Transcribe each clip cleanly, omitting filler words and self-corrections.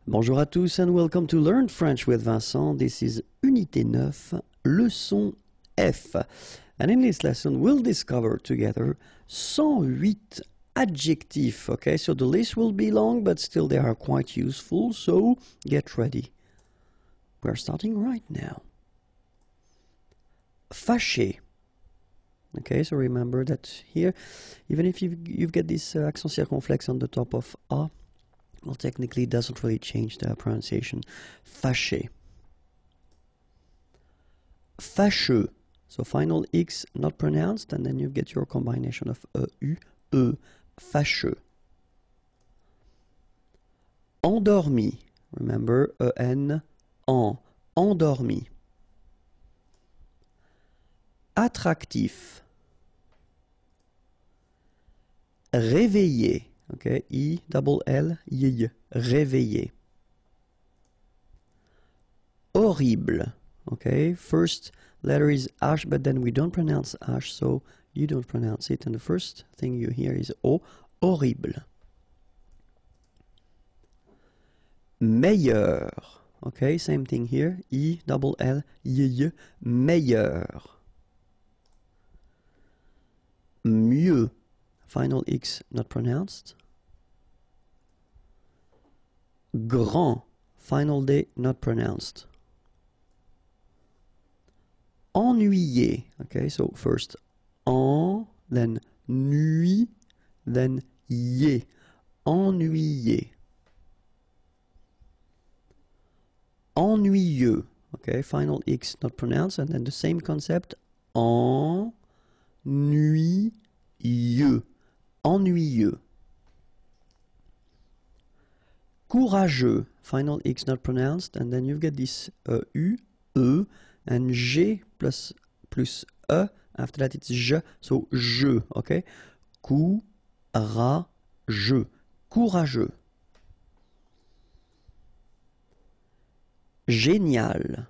Bonjour à tous and welcome to Learn French with Vincent. This is Unité 9, leçon F. And in this lesson we'll discover together 108 adjectifs. Okay, so the list will be long but still they are quite useful, so get ready. We're starting right now. Fâché. Okay, so remember that here, even if you've got this accent circonflexe on the top of A, well, technically it doesn't really change the pronunciation. Fâché. Fâcheux. So final X not pronounced, and then you get your combination of U, E. Fâcheux. Endormi. Remember, E-N, en. Endormi. Attractif. Réveillé. Okay, I-double-L-Y. Réveillé. Horrible. Okay, first letter is H, but then we don't pronounce H, so you don't pronounce it. And the first thing you hear is O. Horrible. Meilleur. Okay, same thing here. I-double-L-Y. Meilleur. Mieux. Final X not pronounced. Grand. Final D not pronounced. Ennuyé. Okay, so first en, then nuit, then yé. Ennuyé. Ennuyeux. Okay, final X not pronounced, and then the same concept. En, nuit, yeux. Ennuyeux. Courageux. Final X not pronounced, and then you get this U, E, and G plus E. After that it's je, so je, okay? Courageux. Courageux. Génial.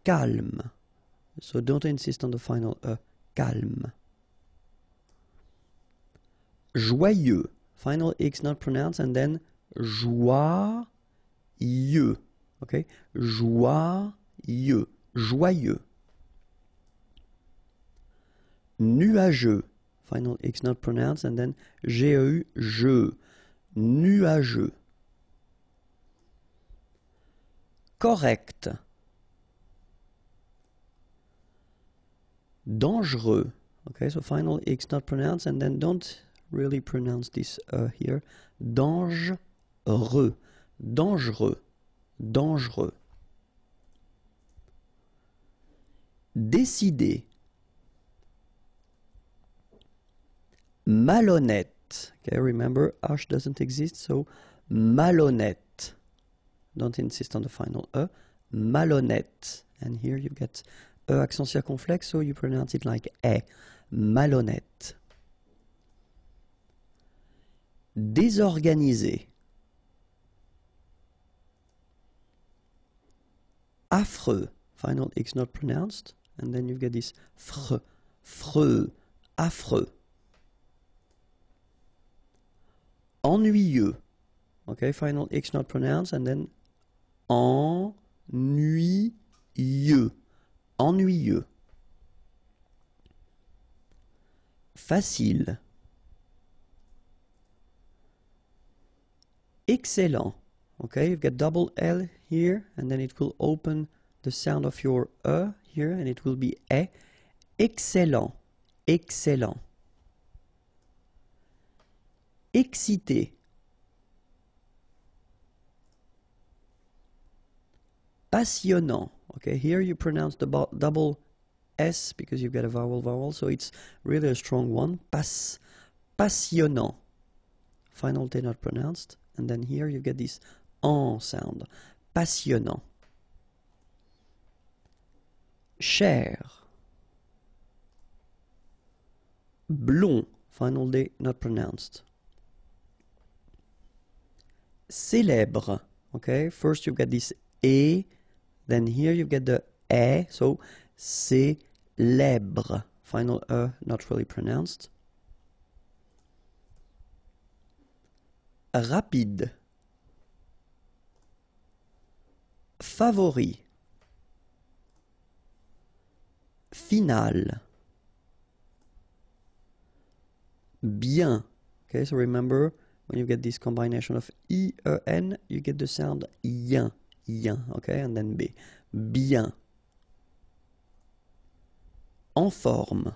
Calme. So don't insist on the final E. Calme. Joyeux. Final X not pronounced, and then joyeux. Okay? Joyeux. Joyeux. Nuageux. Final X not pronounced, and then G-E-U, je. Nuageux. Correct. Dangereux. Okay, so final X not pronounced, and then don't really pronounce this here. Dangereux. Dangereux. Dangereux. Décidé. Malhonnête. Okay, remember, H doesn't exist, so malhonnête. Don't insist on the final E. Malhonnête. And here you get E accent circonflexe, so you pronounce it like E. Malhonnête. Désorganisé. Affreux. Final X not pronounced. And then you get this freux. Freux. Affreux. Ennuyeux. Okay, final X not pronounced. And then ennuyeux. Ennuyeux. Facile. Excellent. Okay, you've got double L here, and then it will open the sound of your E here, and it will be E. Excellent. Excellent. Excité. Passionnant. Okay, here you pronounce the double S because you've got a vowel, so it's really a strong one. Passionnant. Final T not pronounced, and then here you get this en sound. Passionnant. Cher. Blond. Final D not pronounced. Célèbre. Okay, first you get this E, then here you get the E, so célèbre. Final E not really pronounced. rapide, favori, final, bien. Okay, so remember, when you get this combination of I, E, N, you get the sound yin, yin, okay, and then B. Bien. En forme.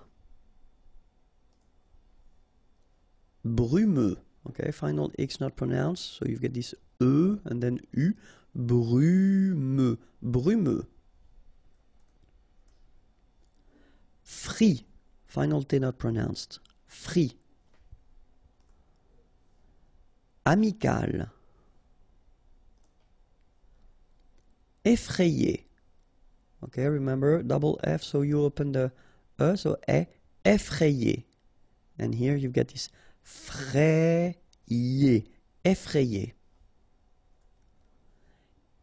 Brumeux. Okay, final X not pronounced, so you get this E and then U. Brumeux. Brumeux. Free. Final T not pronounced. Free. Amical. Effrayé. Okay, remember, double F, so you open the E, so effrayé. And here you get this frayé, effrayé.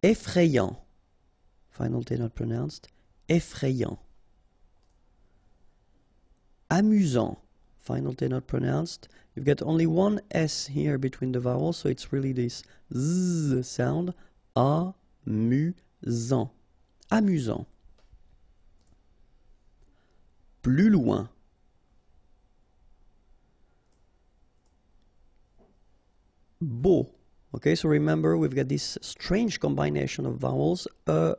Effrayant. Final T not pronounced. Effrayant. Amusant. Final T not pronounced. You've got only one S here between the vowels, so it's really this Z sound. Amusant. Amusant. Plus loin. Beau. Okay, so remember we've got this strange combination of vowels. A,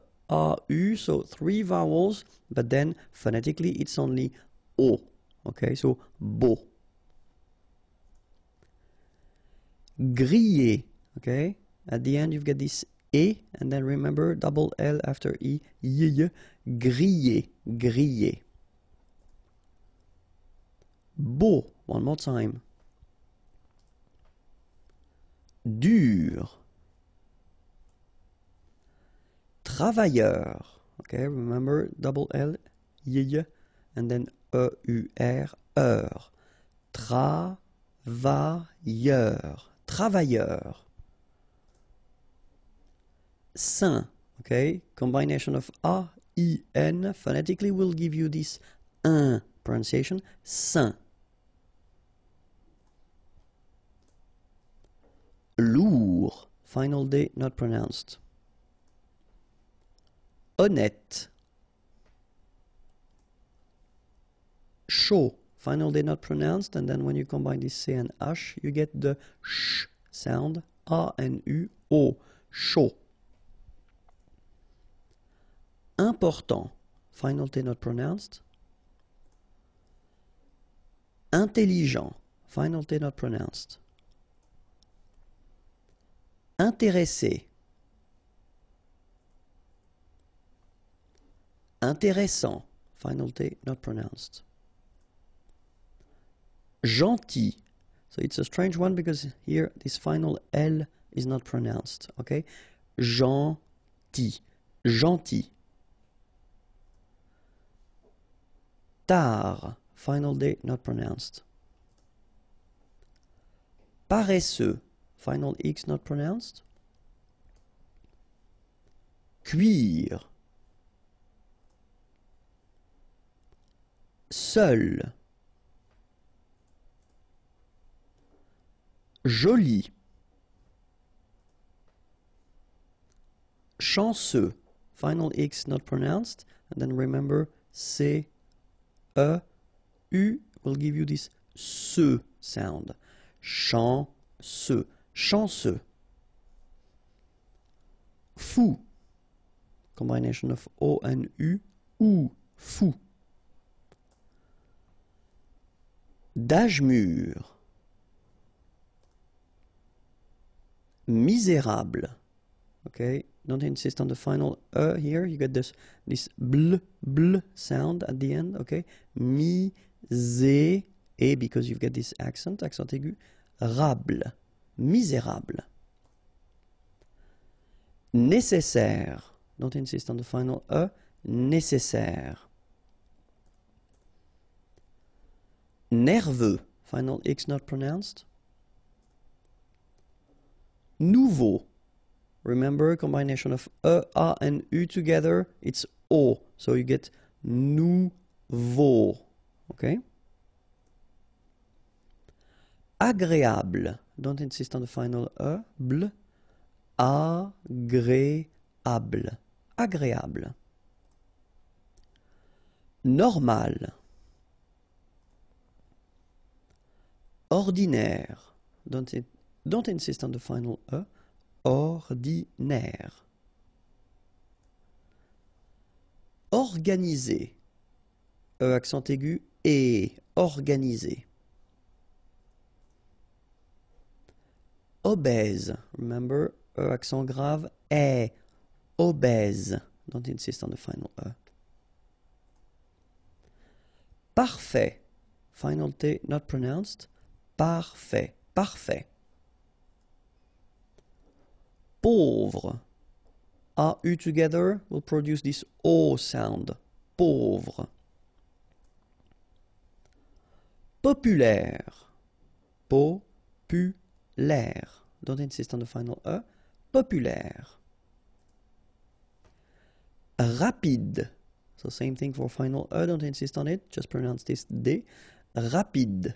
U, so 3 vowels, but then phonetically it's only O. Okay, so beau. Grillé. Okay, at the end you've got this E, and then remember double L after E. Y. Grillé. Grillé. Beau. One more time. Dur. Travailleur. Okay, remember double L, y, and then E-U-R, heure. Travailleur. Travailleur. Saint. Okay, combination of A, I, N, phonetically will give you this un pronunciation. Saint. Lourd. Final D not pronounced. Honnête. Chaud. Final D not pronounced, and then when you combine this C and H, you get the sh sound. A and U, O. Chaud. Important. Final T not pronounced. Intelligent. Final T not pronounced. Intéressé. Intéressant. Final T not pronounced. Gentil. So it's a strange one because here this final L is not pronounced. Okay? Gentil. Gentil. Tard. Final D not pronounced. Paresseux. Final X not pronounced. Cuire. Seul. Joli. Chanceux. Final X not pronounced. And then remember C, E, U will give you this se sound. Chanceux. Chanceux. Fou. Combination of O and U. Ou. Fou. D'âge mûr. Misérable. Okay, don't insist on the final here. You get this bl sound at the end. Okay, misé, et because you've got this accent aigu, rable. Misérable. Nécessaire. Don't insist on the final nécessaire. Nerveux. Final X not pronounced. Nouveau. Remember, combination of E, A, and U together, it's O. So you get nouveau. Okay? Agréable. don't insist on the final E, bl, agréable, agréable. Normal, ordinaire, don't insist on the final E, ordinaire. Organisé, E accent aigu, et, organisé. Obèse, remember, E accent grave, est, obèse. Don't insist on the final E. Parfait, final T not pronounced, parfait, parfait. Pauvre, A-U together will produce this O sound, pauvre. Populaire, populaire. Don't insist on the final E, populaire. Rapide, so same thing for final E, don't insist on it, just pronounce this D, rapide.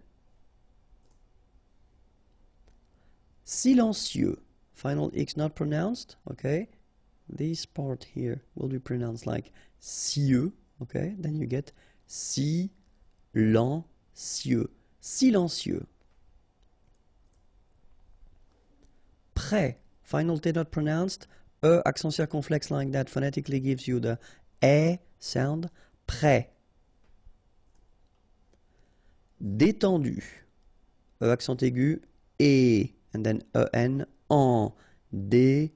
Silencieux, final X not pronounced, okay? This part here will be pronounced like cieux, okay? Then you get silencieux, silencieux. Prêt, final T not pronounced, E accent circonflexe like that phonetically gives you the E sound, prêt. Détendu, E accent aigu, et, and then EN, en, détendu.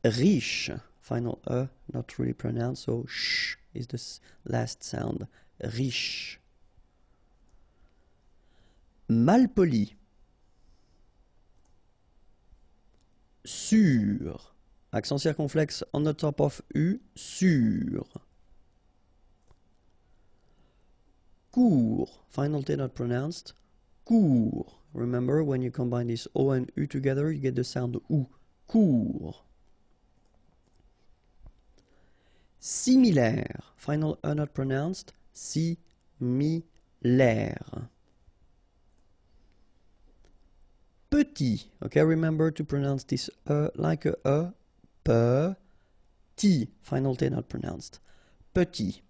Riche, final E not really pronounced, so sh is the last sound, riche. Malpoli, sûr, accent circonflexe on the top of U, sûr. Court, final T not pronounced, court. Remember, when you combine this O and U together, you get the sound OU, court. Similaire, final E not pronounced, similaire. Petit, okay, remember to pronounce this like a petit, final T not pronounced, petit.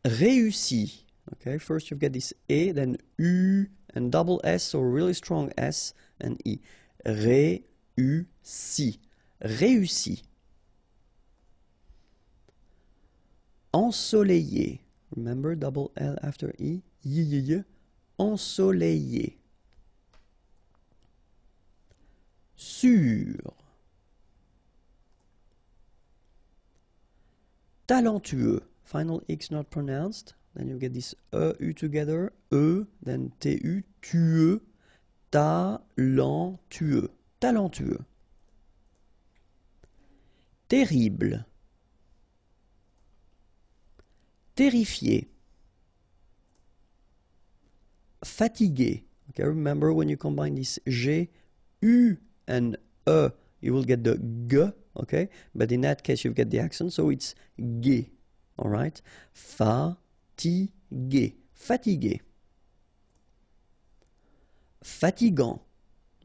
Réussi, okay, first you get this E, then U and double S, so really strong S and E. Réussi, réussi. Ensoleillé, remember double L after E, ensoleillé. Sûr. Talentueux, final X not pronounced, then you get this U together, then TU, tueux, talentueux, talentueux. Terrible. Terrifié. Fatigué. Okay, remember when you combine this G, U and E, you will get the G, okay? But in that case, you get the accent, so it's G, all right? Fatigué. Fatigué. Fatigant.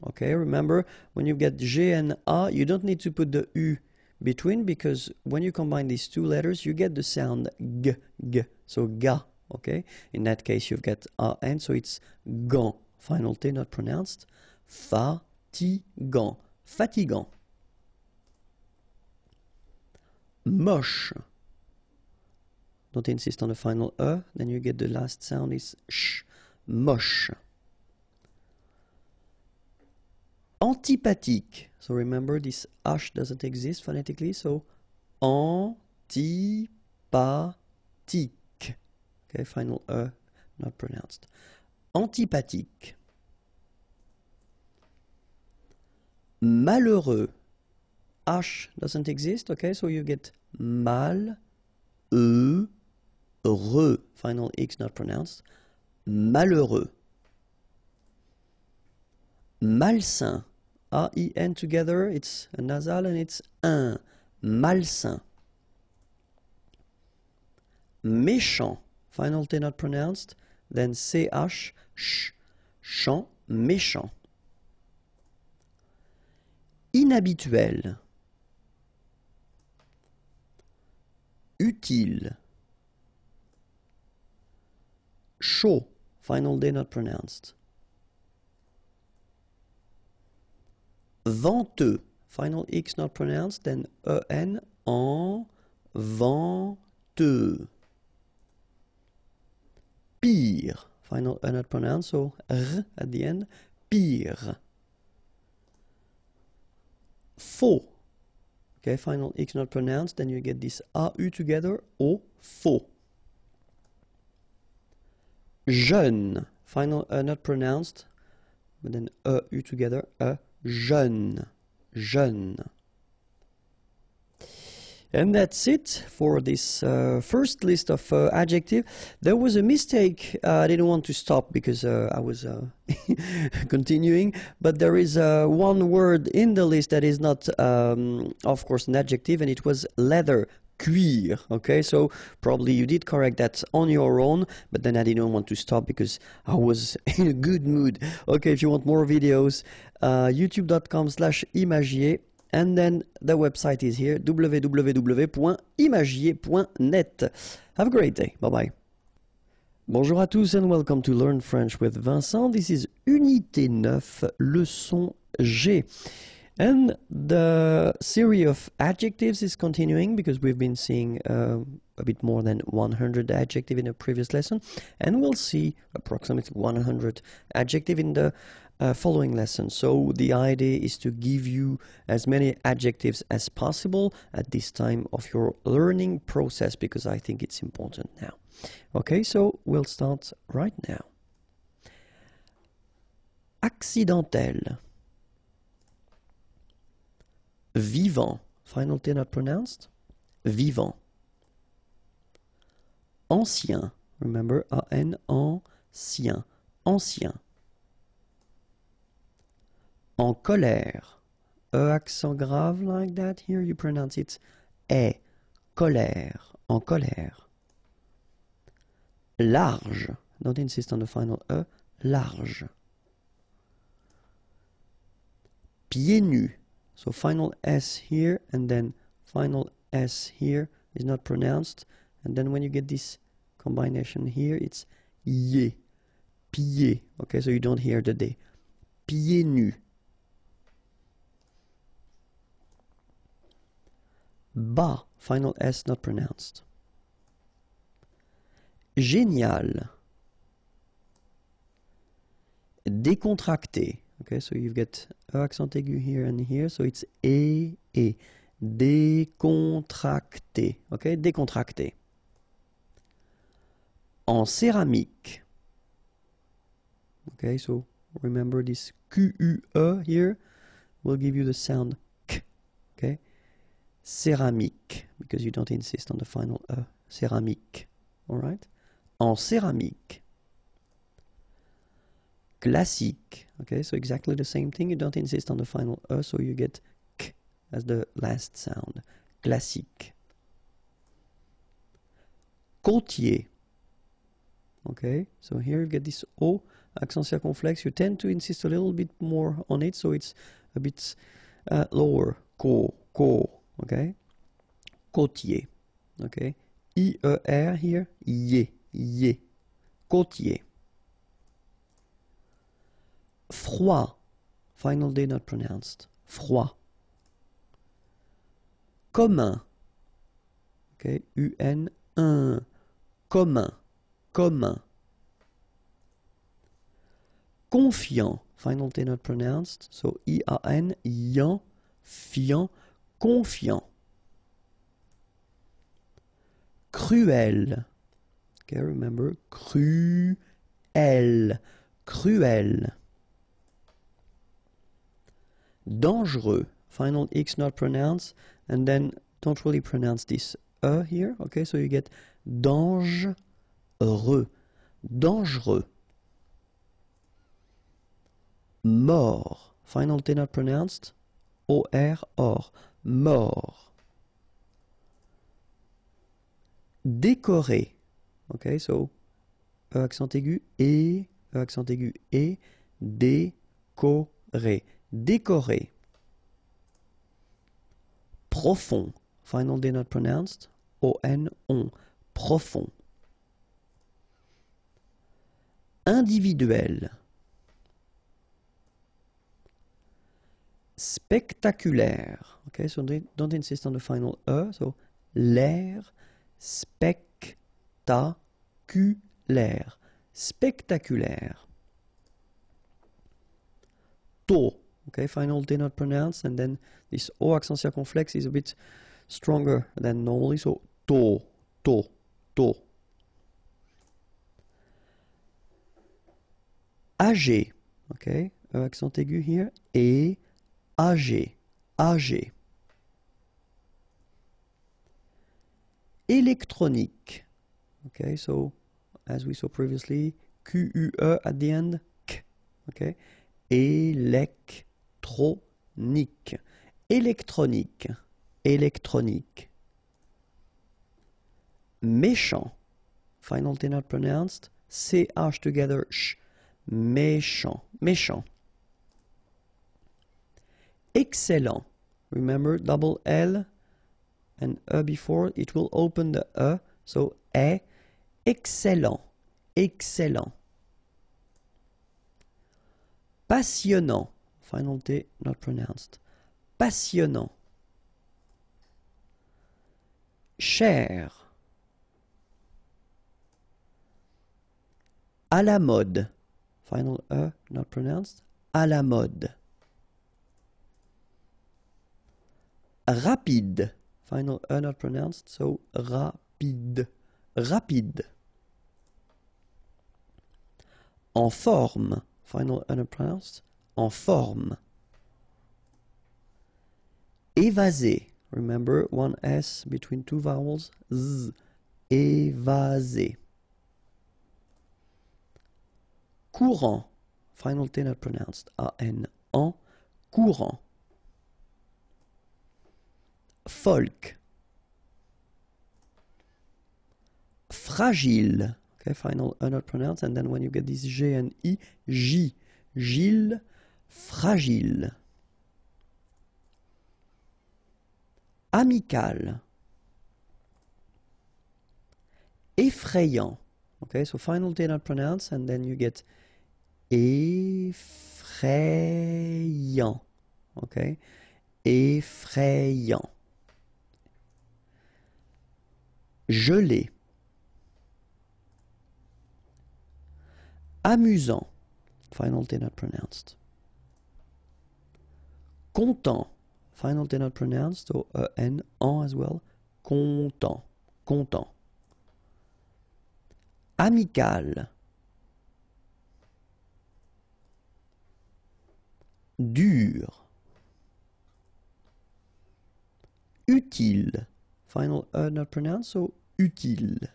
Okay, remember when you get G and A, you don't need to put the U between, because when you combine these two letters, you get the sound G, G. So ga, okay? In that case, you get A N, so it's gant. Final T not pronounced. Fatigant. Fatigant. Moche. Don't insist on the final E, then you get the last sound is sh. Moche. Antipathique. So remember, this H doesn't exist phonetically, so antipathique. Okay, final E, not pronounced. Antipathique. Malheureux. H doesn't exist, okay, so you get mal, heureux. Final X not pronounced. Malheureux. Malsain. A-I-N together, it's a nasal and it's un. Malsain. Méchant. final T not pronounced, then CH, ch, chant, méchant. Inhabituel. Utile. Chaud, final D not pronounced. Venteux, final X not pronounced, then EN, en, venteux. Pire, final E not pronounced, so R at the end, pire. Faux, okay, final X not pronounced, then you get this AU together, O, faux. Jeune, final E not pronounced, but then EU together, jeune, jeune. And that's it for this first list of adjectives. There was a mistake. I didn't want to stop because I was continuing. But there is one word in the list that is not, of course, an adjective, and it was leather. Cuir, okay, so probably you did correct that on your own, but then I didn't want to stop because I was in a good mood. Okay, if you want more videos, youtube.com/imagier, and then the website is here, www.imagier.net. Have a great day. Bye-bye. Bonjour à tous and welcome to Learn French with Vincent. This is Unité 9, leçon G. And the series of adjectives is continuing because we've been seeing a bit more than 100 adjectives in a previous lesson, and we'll see approximately 100 adjectives in the following lesson. So the idea is to give you as many adjectives as possible at this time of your learning process because I think it's important now. Okay, so we'll start right now. Accidentel. Vivant, final T not pronounced, vivant. Ancien, remember, A-N, ancien, ancien. En colère, E accent grave like that, here you pronounce it est, colère, en colère. Large, don't insist on the final E, large. Pieds nus. So final S here and then final S here is not pronounced. And then when you get this combination here, it's yé, pieds. Okay, so you don't hear the D. Pieds nus. Bas, final S not pronounced. Génial. Décontracté. Okay, so you've got accent aigu here and here, so it's et. Décontracté. Okay, décontracté. En céramique. Okay, so remember this Q-U-E here will give you the sound K. Okay, céramique, because you don't insist on the final E. Céramique. Alright? En céramique. Classique. Okay, so exactly the same thing. You don't insist on the final E, so you get K as the last sound. Classique. Côtier. Okay, so here you get this O, accent circumflex. You tend to insist a little bit more on it, so it's a bit lower. Co, okay? Côtier. Okay? I-E-R here, yé. Côtier. Froid, final D not pronounced, froid. Commun, okay, U-N-1, commun. Confiant, final D not pronounced, so I-A-N, yan, fiant, confiant. Cruel, okay, remember, cruel. Dangereux, final X not pronounced, and then don't really pronounce this E here, okay, so you get dangereux. Mort, final T not pronounced, O-R, mort. Décoré, Okay, so E accent aigu et, E accent aigu et, décorer. Décorer. Profond. Final D not pronounced. O-N, on. Profond. Individuel. Spectaculaire. Okay, so don't insist on the final E. So, l'air spectaculaire. Spectaculaire. Tôt. Okay, final D not pronounced, and then this O accent circonflexe is a bit stronger than normally. So, tôt, tôt, tôt. Âgé. Okay, E accent aigu here. Et âgé, âgé. Électronique. Okay, so as we saw previously, Q-U-E at the end, K. Okay, électronique. Électronique. Électronique. Méchant. Final T not pronounced. C-H together, sh. Méchant. Méchant. Excellent. Remember, double L and E before, it will open the E. So, excellent. Excellent. Passionnant. Final T not pronounced. Passionnant. Cher. À la mode. Final E not pronounced. À la mode. Rapide. Final E not pronounced, so rapide. Rapide. En forme. Final E not pronounced. En forme. Évasé. Remember, one S between two vowels. Z. Évasé. Courant. Final T not pronounced. A-N. En. Courant. Folk. Fragile. Okay, final E not pronounced, and then when you get this G and I, J. Gilles. Fragile. Amical. Effrayant. Okay, so final T not pronounced, and then you get effrayant. Okay, effrayant. Gelé. Amusant. Final T not pronounced. Content. Final T not pronounced, so E-N, en as well. Content. Content. Amical. Dur. Utile. Final E not pronounced, so utile.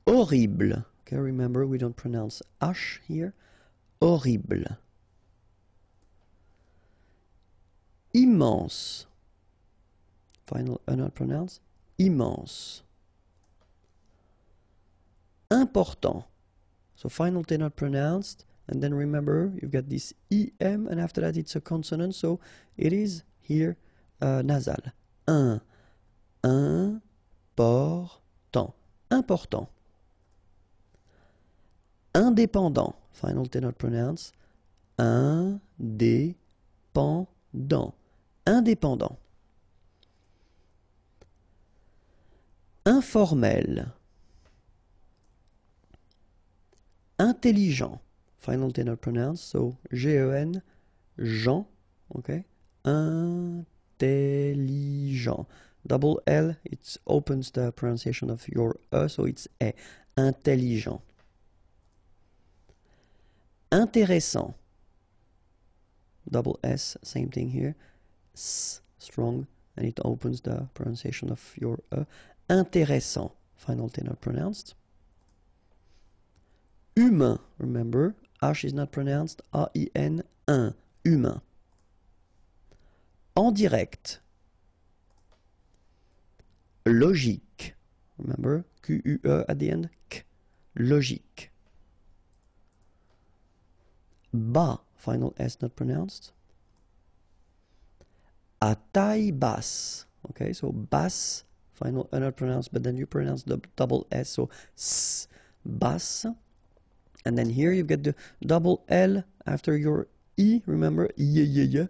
Horrible. Okay, remember we don't pronounce H here. Horrible. Immense. Final E not pronounced. Immense. Important. So final T not pronounced. And then remember, you've got this EM, and after that it's a consonant, so it is here nasal. Important. Important. Indépendant. Final T not pronounced. Indépendant. Indépendant. Informel. Intelligent. Final T not pronounced, so G-E-N, Jean, okay? Intelligent. Double L, it opens the pronunciation of your E, so it's E. Intelligent. Intéressant. Double S, same thing here. S, strong, and it opens the pronunciation of your E. Intéressant. Final T not pronounced. Humain, remember, H is not pronounced, A-I-N, un, humain. En direct. Logique. remember, Q-U-E at the end, K, logique. Bas, final S not pronounced. À taille basse, okay, so basse, final E not pronounced, but then you pronounce the double S, so S, basse. And then here you get the double L after your I, remember, I,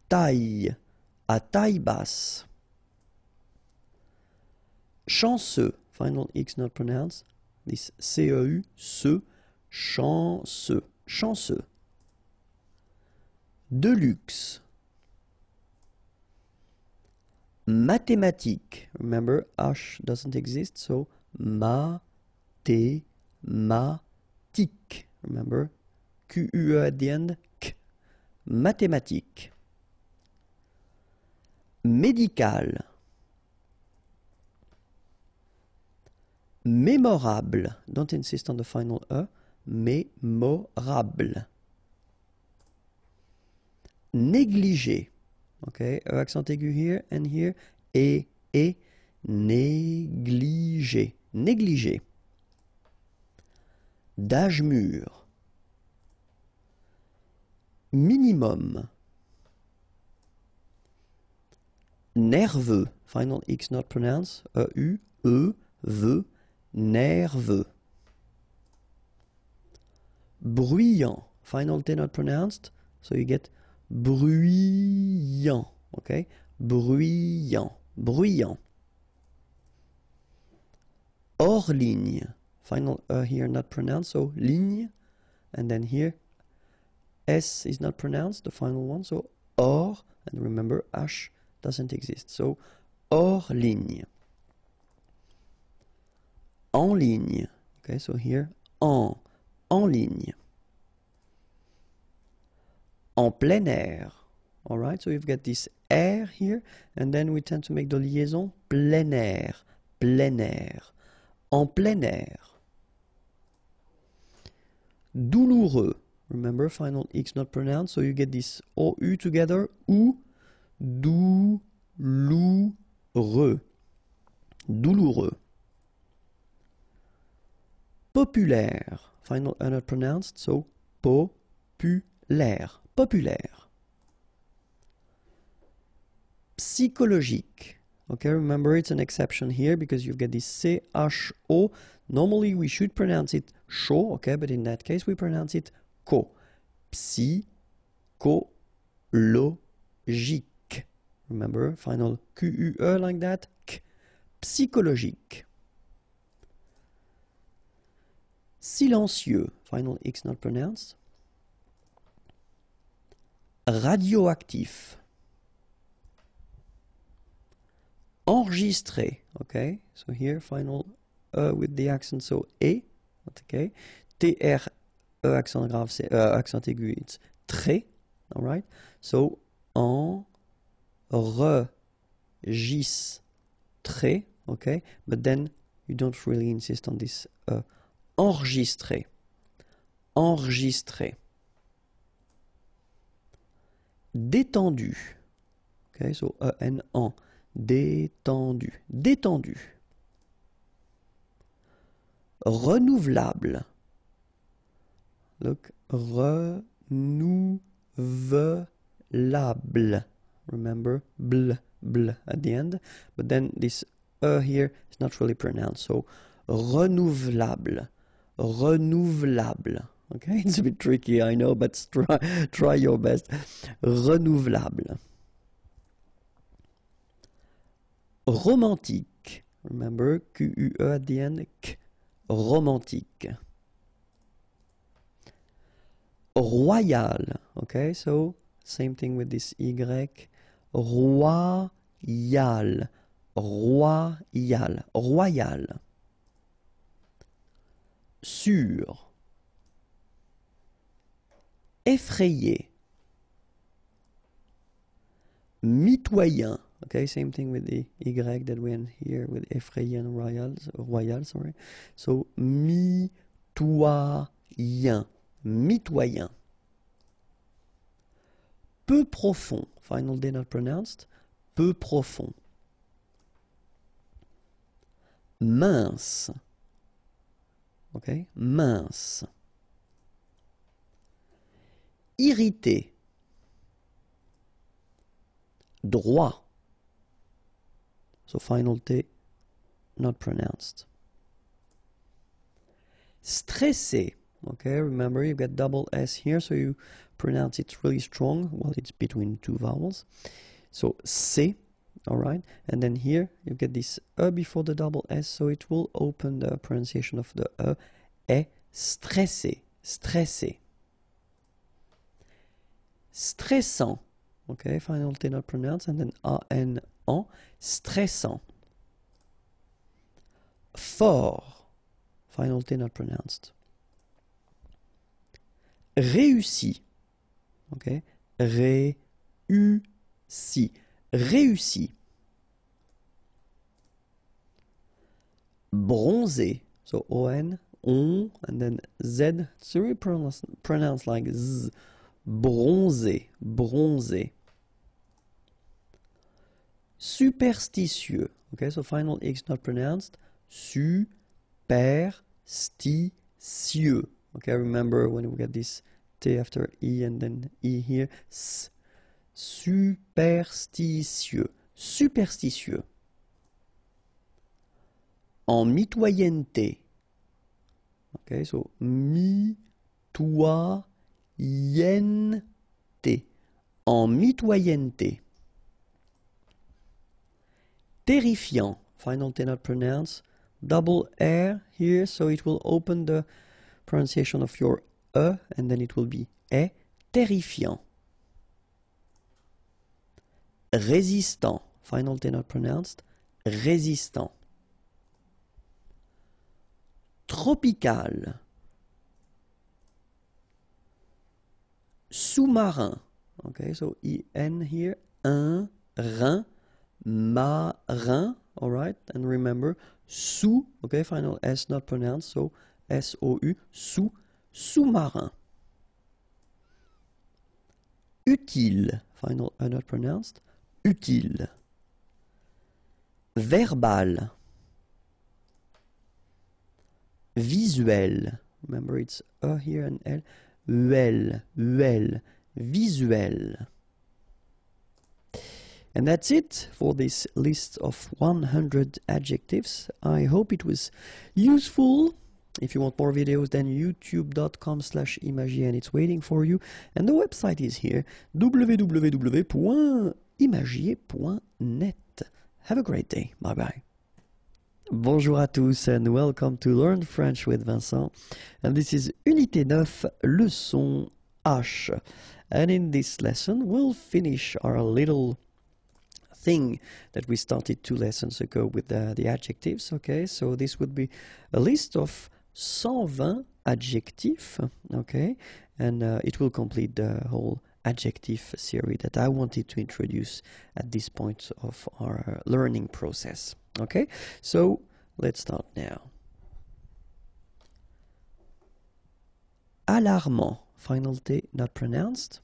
taille, à taille basse. Chanceux, final X not pronounced, this C-E-U, ce, chanceux, chanceux. De luxe. Mathématique, remember, H doesn't exist, so mathématique, remember, Q-U-E at the end, K, mathématique. Médical. Mémorable, don't insist on the final E, mémorable. Négligé, okay, E accent aigu here and here, et, négligé, négligé. D'âge mûr. Minimum. Nerveux, final X not pronounced, E-U, E, V, nerveux. Bruyant, final T not pronounced, so you get bruyant, okay? Bruyant, bruyant. Hors ligne, final here not pronounced, so ligne, and then here S is not pronounced, the final one, so hors, and remember H doesn't exist, so hors ligne. En ligne, okay, so here en ligne. En plein air, all right, so you've got this air here, and then we tend to make the liaison plein air, plein air. En plein air. Douloureux, remember, final X not pronounced, so you get this OU together, ou, douloureux, douloureux. Populaire, final E not pronounced, so populaire, populaire. Psychologique, okay, remember it's an exception here because you've got this C-H-O. Normally we should pronounce it sho, okay, but in that case we pronounce it ko. Psychologique. Remember, final Q-U-E like that, K. Psychologique. Silencieux, final X not pronounced. Radioactif. Enregistré, okay, so here final with the accent, so E, okay. T-R, E accent grave, c'est accent aigu, it's très, all right. So enregistré, okay, but then you don't really insist on this enregistré, enregistré. Détendu, okay, so E-N-N, détendu, détendu. Renouvelable. Look, renouvelable. Remember, bl, bl at the end. But then this here is not really pronounced. So, renouvelable, renouvelable. Okay, it's a bit tricky, I know, but try your best. Renouvelable. Romantique. Remember, Q-U-E at the end, K. Romantique. Royal. Okay, so same thing with this Y. Royal. Royal. Royal. Sûr. Effrayé. Mitoyen. Okay, same thing with the Y that went here with effrayé and royal, sorry. So, mitoyen. Mitoyen. Peu profond. Final D not pronounced. Peu profond. mince. Okay, mince. Irrité. Droit. So final T not pronounced. Stressé. Okay, remember you've got double S here, so you pronounce it really strong. Well, it's between two vowels. So C, all right. And then here you get this E before the double S, so it will open the pronunciation of the E. Est stressé, stressé. Stressant. Okay, final T not pronounced, and then A-N-An, stressant. Fort, final T not pronounced. Réussi, okay, réussi, réussi. Bronzé, so O-N, on, and then Z, it's really pronounced like Z. Bronzé, bronzé. Superstitieux, okay, so final X not pronounced. Superstitieux. Okay, remember when we get this T after E and then E here. S. Superstitieux. Superstitieux. En mitoyenneté. Okay, so mitoyenneté. En mitoyenneté. Terrifiant. Final T not pronounced. Double R here, so it will open the pronunciation of your E, and then it will be E. Terrifiant. Résistant. Final T not pronounced. Résistant. Tropical. Sous-marin. Okay, so E-N here. Un, rein, marin. All right, and remember, sous, okay, final S not pronounced, so S-O-U, sous-marin. Utile, final not pronounced, utile. Verbal. Visuel, remember it's E here and L, uel, visuel. And that's it for this list of 100 adjectives. I hope it was useful. If you want more videos, then youtube.com/imagier, and it's waiting for you. And the website is here, www.imagier.net. Have a great day. Bye-bye. Bonjour à tous and welcome to Learn French with Vincent. And this is Unité 9, leçon H. And in this lesson, we'll finish our little thing that we started 2 lessons ago with the adjectives. Okay, so this would be a list of 120 adjectives. Okay, and it will complete the whole adjective series that I wanted to introduce at this point of our learning process. Okay, so let's start now. Alarmant, final T not pronounced.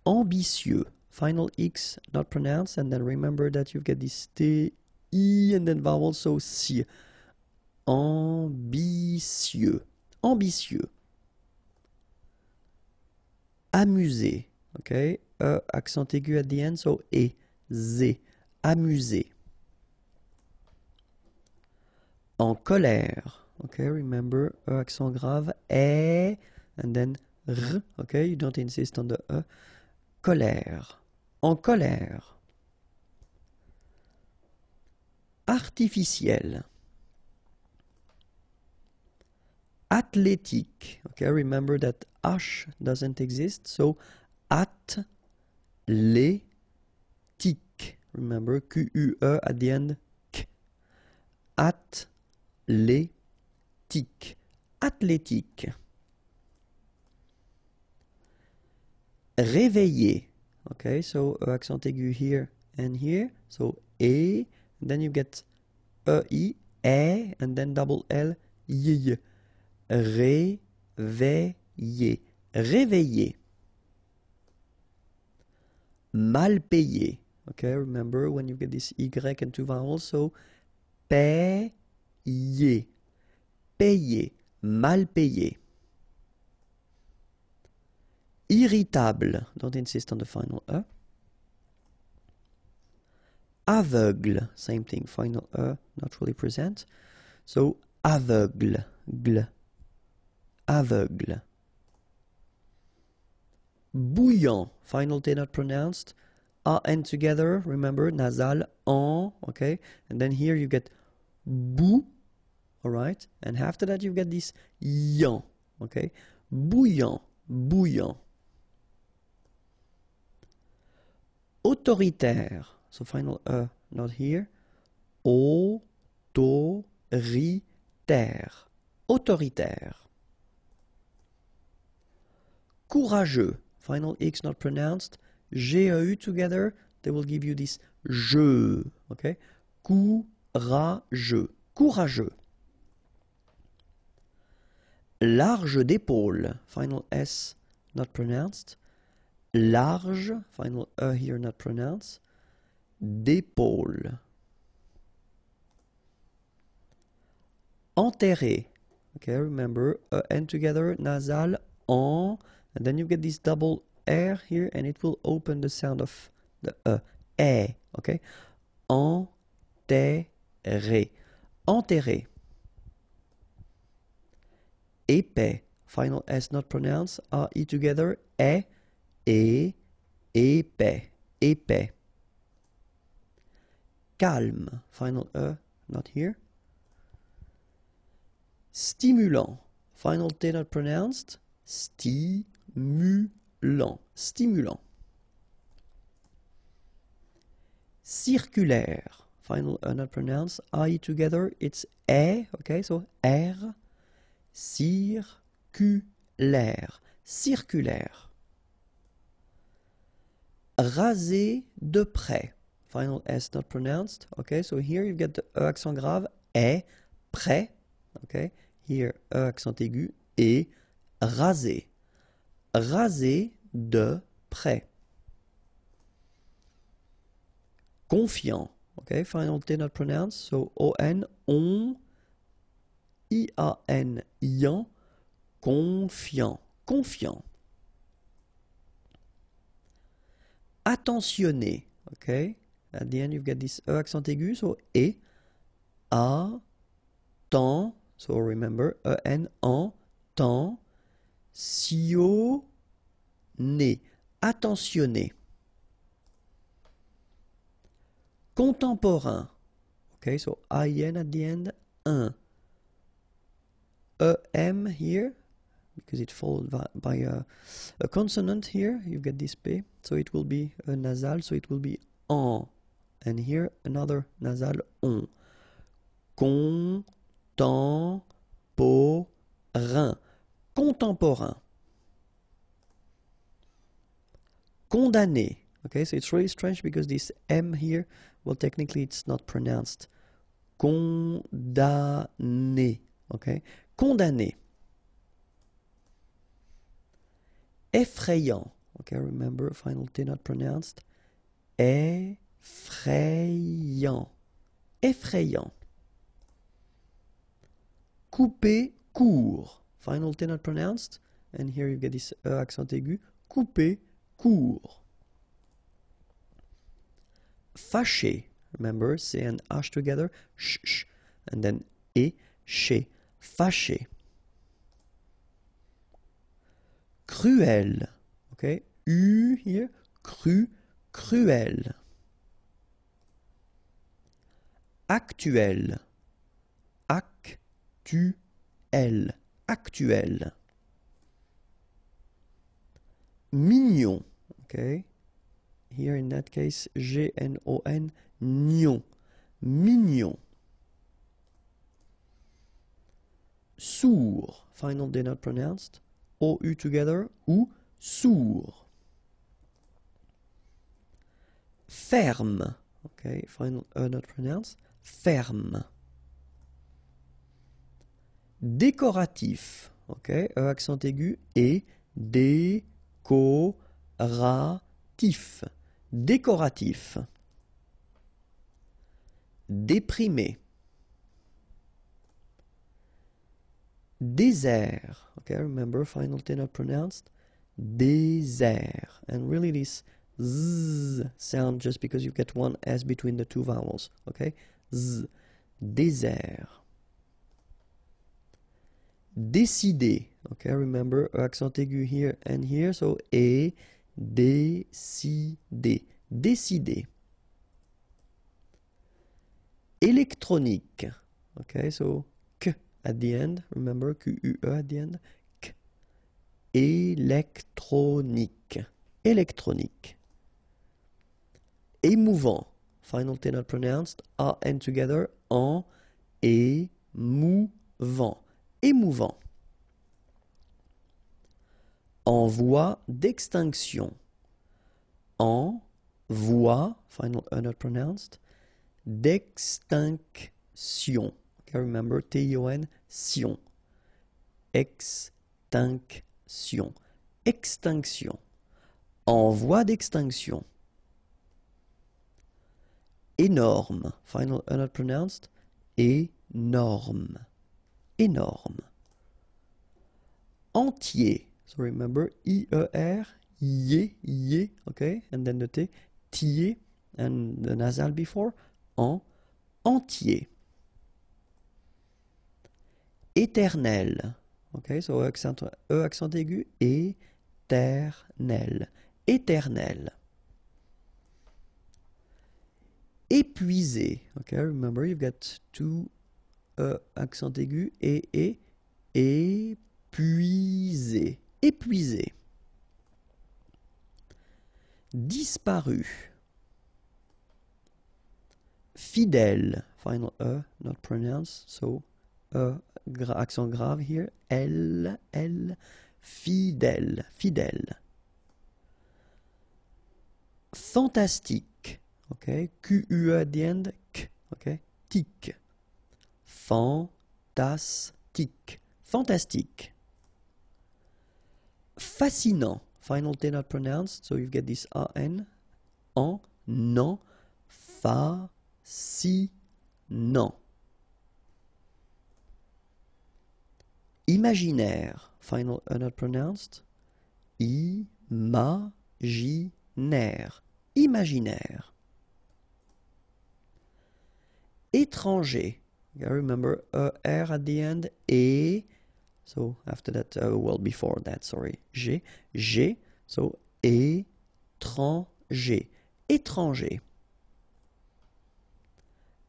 Ambitieux, final X not pronounced, and then remember that you get this T, I, and then vowel, so si. Ambitieux, ambitieux. Amusé, okay, accent aigu at the end, so E, Z, amusé. En colère, okay, remember, accent grave, E, and then R, okay, you don't insist on the E. Colère, en colère. Artificiel. Athlétique. Okay, remember that H doesn't exist, so athlétique. Remember, Q-U-E at the end, K. Athlétique. Athlétique. Réveillé. Okay, so accent aigu here and here, so E, and then you get E-I, E, and then double L, Y. Réveillé. Réveillé. Mal payé. Okay, remember when you get this Y and two vowels, so payer, payer, mal payé. Irritable, don't insist on the final E. Aveugle, same thing, final E, not really present. So aveugle, gle, aveugle. Bouillant, final T not pronounced. A and together, remember, nasal, en, okay? And then here you get bou, all right? And after that you get this yan, okay? Bouillant, bouillant. Autoritaire, so final E, not here. Autoritaire, autoritaire. Courageux, final X not pronounced. G-E-U together, they will give you this je, okay? Courageux, courageux. Large d'épaule, final S not pronounced. Large, final E here not pronounced. D'épaule. Enterré, okay, remember, E-N together, nasal, en, and then you get this double R here, and it will open the sound of the E, okay? Enterré, enterré. Épais, final S not pronounced, A-I together, épais, épais. Calme, final E, not here. Stimulant, final T not pronounced, stimulant, stimulant. Circulaire, final E not pronounced, I together, it's E, okay, so R, circulaire, circulaire. Raser de près, final S not pronounced, okay, so here you get the E accent grave, E, près, okay, here E accent aigu, et raser, raser de près. Confiant, okay, final T not pronounced, so O-N, on, I-A-N, ian, confiant, confiant. Attentionné, okay, at the end you've got this E accent aigu, so E, A, temps, so remember, E-N, en, temps, sionné, attentionné. Contemporain, okay, so I-N at the end, un. E-M here, because it's followed by a consonant here, you get this P, so it will be a nasal, so it will be en. And here another nasal, on. Contemporain, contemporain. Condamné, okay, so it's really strange because this M here, well, technically it's not pronounced. Condamné, okay, condamné. Effrayant, okay, remember, final T not pronounced. Effrayant, effrayant. Couper court, final T not pronounced, and here you get this E accent aigu, couper court. Fâché, remember, C and H together, sh, and then E, ché, fâché. Cruel, okay, U here, cruel. Actuel, actuel. Mignon, okay, here in that case, G-N-O-N, gnon, mignon. Sourd, final D not pronounced, O-U together, ou sourd. Ferme, okay, final E not pronounced, ferme. Décoratif, okay, E accent aigu, et décoratif, décoratif. déprimé. Désert. Okay, remember final T not pronounced. Désert. And really this z sound just because you get one S between the two vowels. Okay, z. Désert. Décider. Okay, remember accent aigu here and here. So et décider. Décider. Électronique. Okay, so k at the end. Remember Q-U-E at the end. K. Électronique. Électronique. Émouvant. Final T not pronounced. A and together. En émouvant. Émouvant. En voie d'extinction. En voie, final not pronounced, d'extinction. Okay, remember T-I-O-N, sion. Extinction. Extinction. En voie d'extinction. Énorme. Final not pronounced, énorme. Énorme. Entier. So remember I-E-R, yé, okay, and then the T, tier, and the nasal before, en, entier. Éternel. Okay, so accent aigu, éternel. Éternel. Épuisé. Okay, remember you've got two accent aigu, épuisé. Épuisé. Disparu. Fidèle. Final E, not pronounced, so accent grave here. L, fidèle. Fidèle. Fantastique. Okay, Q-U-E at the end, K. Okay, tic. Fantastique. Fantastique. Fascinant. Final T not pronounced, so you get this A-N. En, non, fascinant. Imaginaire. Final E not pronounced. Imaginaire. Imaginaire. Étranger. You gotta remember R at the end. Et. So after that, well, before that, sorry. G. So étranger. Étranger.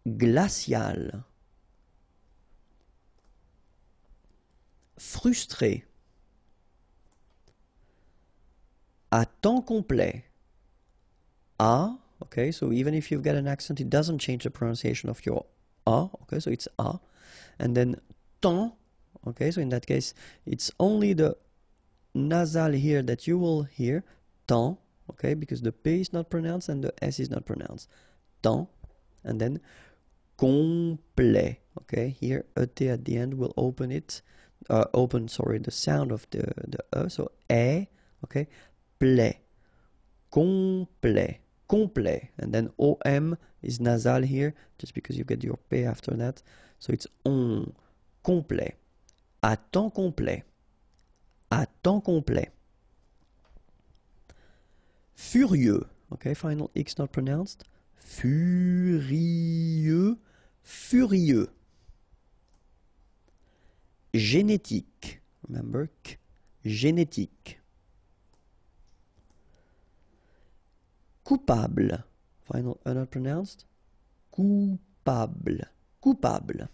Glacial. Frustré. À temps complet. A. Okay, so even if you've got an accent, it doesn't change the pronunciation of your A. Okay, so it's A. And then temps. Okay, so in that case, it's only the nasal here that you will hear. Temps. Okay, because the P is not pronounced and the S is not pronounced. Temps. And then complet. Okay, here a T at the end will open it. The sound of the E. So E. Okay, plait. Complet. Complet. And then OM is nasal here, just because you get your P after that. So it's on. Complet. À temps complet. À temps complet. Furieux. Okay, final X not pronounced. Furieux. Furieux. Génétique. Remember, K. Génétique. Coupable. Final not pronounced. Coupable. Coupable.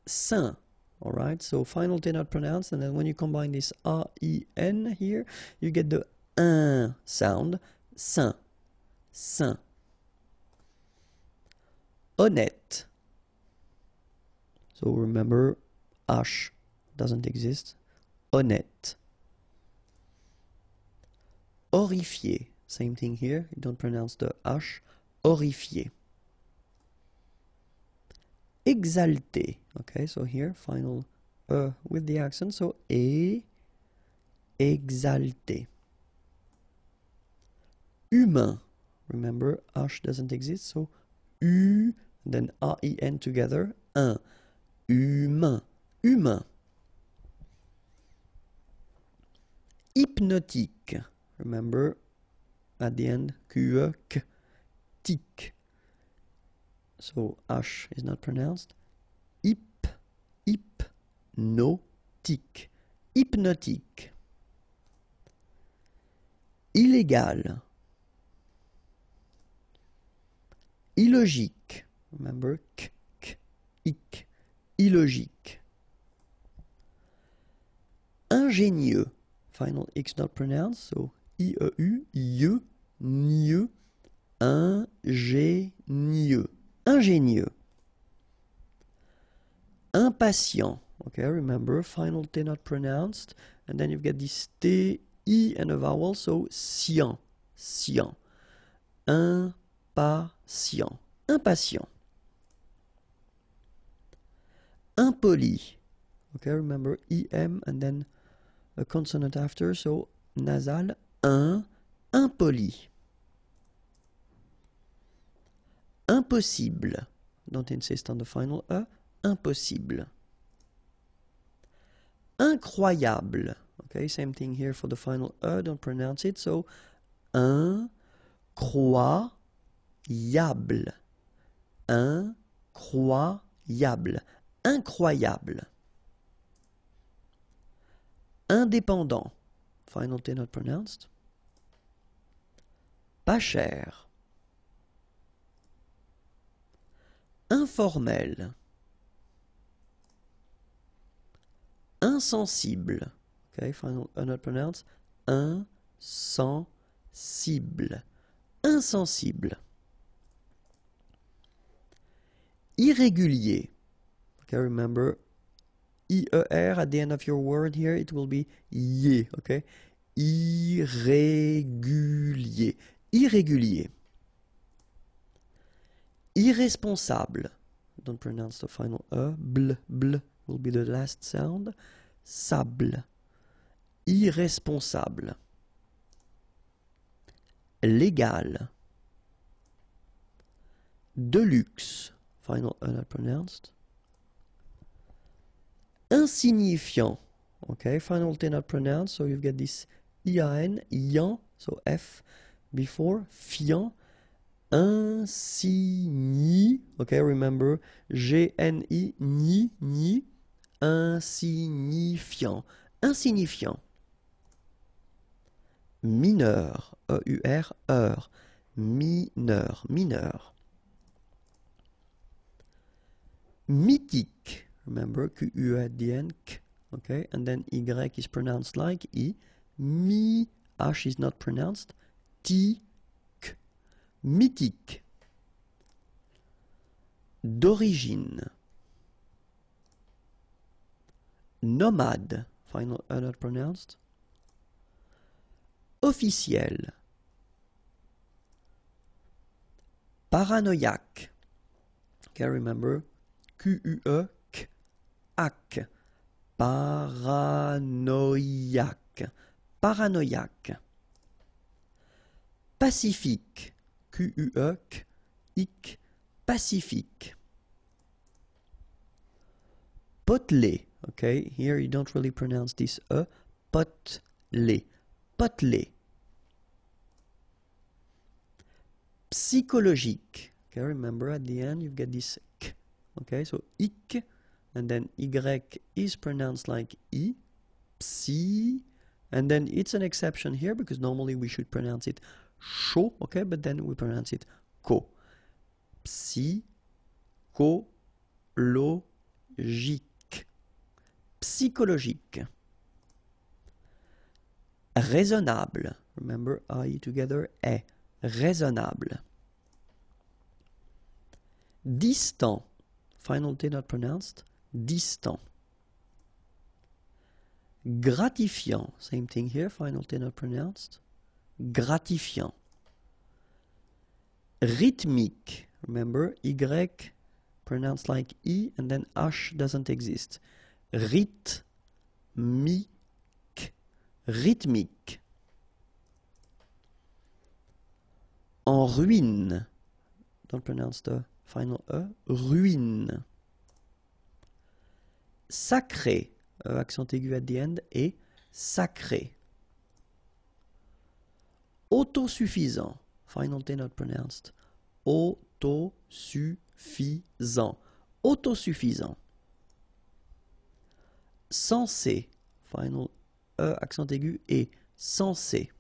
Saint. Alright, so final T not pronounced, and then when you combine this A-I-N here, you get the un sound. Saint. Saint. Honnête. So remember, H doesn't exist. Honnête. Horrifié. Same thing here. You don't pronounce the H. Horrifié. Exalté. Okay, so here, final with the accent. So exalté. Humain. Remember, H doesn't exist. So U, then A-I-N together, un. Humain, humain. Hypnotique, remember, at the end, Q-E, K, tic. So H is not pronounced. Hypnotique, hypnotique. Illégal. Illogique, remember, K, K, ic. Illogique. Ingénieux, final X not pronounced, so I-E-U, I-E, nieux, ingénieux, ingénieux. Impatient, okay, remember, final T not pronounced, and then you've got this T, I and a vowel, so sien, sien. Impatient, impatient. Impoli, okay, remember, I-M and then a consonant after, so nasal, impoli. Impossible, don't insist on the final E, impossible. Incroyable, okay, same thing here for the final E, don't pronounce it, so incroyable, incroyable, incroyable. Indépendant, final T not pronounced. Pas cher. Informel. Insensible. Okay, final not pronounced. Insensible. Insensible. Irrégulier. Okay, remember, I-E-R at the end of your word here, it will be ye, okay? Irrégulier. Irrégulier. Irresponsable. Don't pronounce the final E. Bl, bl will be the last sound. Sable. Irresponsable. Légal. De luxe. Final E not pronounced. Insignifiant. Okay, final T not pronounced, so you've got this I-A-N, yan, so F before, fiant. Insigni, okay, remember, G-N-I, ni, ni, insignifiant, insignifiant. Mineur, E-U-R, heure, mineur, mineur. Mythique, remember, Q-U at the end, K, okay, and then Y is pronounced like I, mi, H is not pronounced, T, K, mythique. D'origine. Nomade, final E not pronounced. Officiel. Paranoïaque. Okay, remember, Q-U-E, K, ac. Paranoïaque. Paranoïaque. Pacifique. Q-U-E, K, ic. Pacifique. Potelé. Okay, here you don't really pronounce this E. Potelé. Potelé. Psychologique. Okay, remember at the end you've got this K. Okay, so ic, and then Y is pronounced like I. Psy. And then it's an exception here because normally we should pronounce it chaud, okay, but then we pronounce it co. Psychologique. Psychologique. Raisonnable. Remember, I together, est. Raisonnable. Distant. Final T not pronounced. Distant. Gratifiant. Same thing here. Final T not pronounced. Gratifiant. Rythmique. Remember, Y pronounced like I and then H doesn't exist. Rythmique. Rythmique. En ruine. don't pronounce the final E, ruine. Sacré, accent aigu at the end, et sacré. Autosuffisant, final T not pronounced, autosuffisant, autosuffisant. Censé, final E, accent aigu, et censé.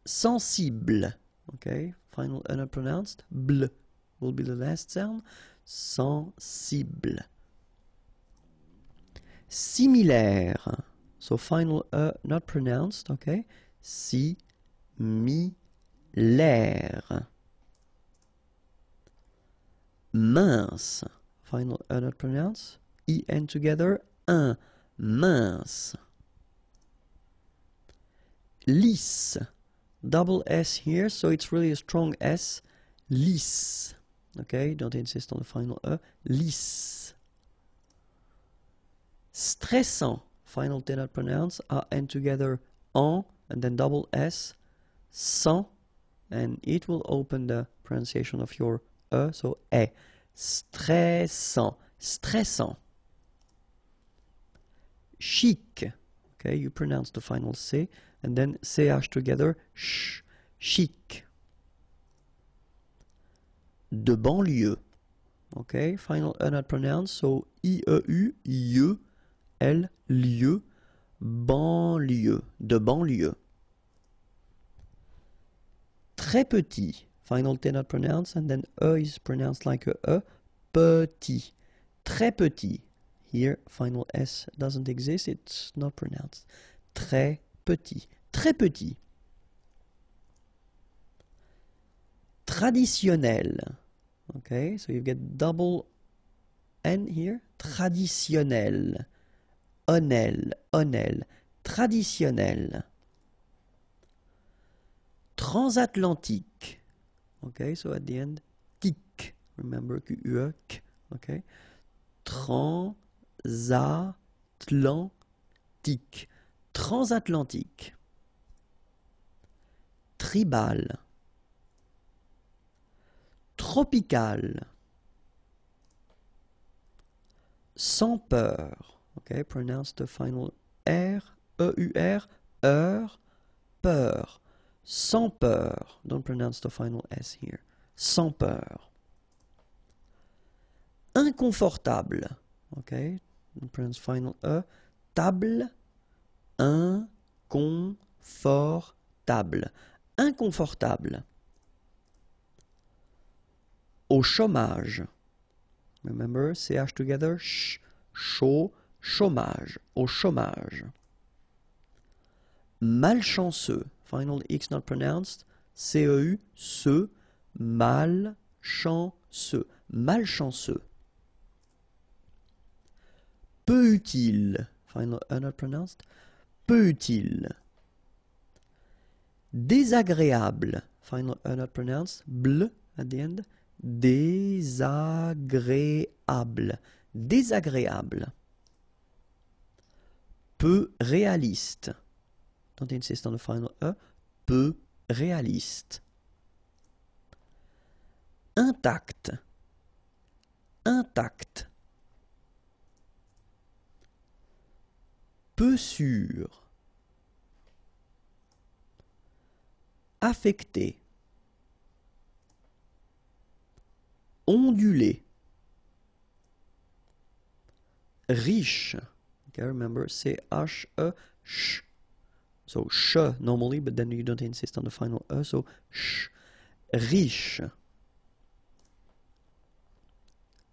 Sensible, okay, final E not pronounced, bl will be the last sound, sensible. Similaire, so final E not pronounced, okay, similaire. Mince, final E not pronounced, en together, un, mince. Lisse, double S here, so it's really a strong S, lisse. Okay, don't insist on the final E, lisse. Stressant, final T not pronounced, en together, en, and then double S, sans, and it will open the pronunciation of your E, so E. Stressant, stressant. Chic, okay, you pronounce the final C, and then CH together, sh, chic. De banlieue, okay, final E not pronounced, so IEU, IE, L, lieu, banlieue, de banlieue. Très petit, final T not pronounced, and then E is pronounced like a E, petit, très petit. Here, final S doesn't exist, it's not pronounced. Très petit, très petit. Traditionnel. Okay, so you get double N here. Traditionnel. Onel, onel. Traditionnel. Transatlantique. Okay, so at the end, tic. Remember, Q-U-E, k. Okay. Transatlantique. Transatlantique. Tribal. Tropical. Sans peur. Okay, pronounce the final R, E-U-R, heure, peur. Sans peur. Don't pronounce the final S here. Sans peur. Inconfortable. Okay, don't pronounce final E. Table. Inconfortable. Inconfortable. Au chômage. Remember, CH together, ch, chaud, chômage, au chômage. Malchanceux, final X not pronounced, C-E-U, ce, malchanceux, malchanceux. Peu utile, final E not pronounced, peu utile. Désagréable, final E not pronounced, bl at the end, désagréable, désagréable. Peu réaliste. Don't insist on the final E. Peu réaliste. Intact. Intact. Peu sûr. Affecté. Ondulé. Riche. Okay, remember, C-H-E, sh. So, sh normally, but then you don't insist on the final E, so sh. Riche.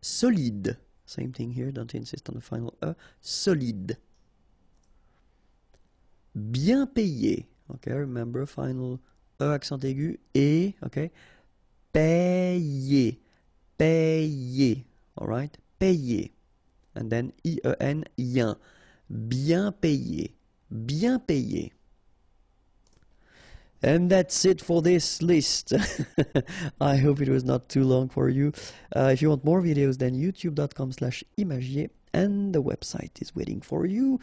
Solide. Same thing here, don't insist on the final E. Solide. Bien payé. Okay, remember, final E accent aigu, et, okay. Payé. Payé. Alright? Payé. And then I-E-N, yen. Bien payé. Bien payé. And that's it for this list. I hope it was not too long for you. If you want more videos, then youtube.com/imagier, and the website is waiting for you.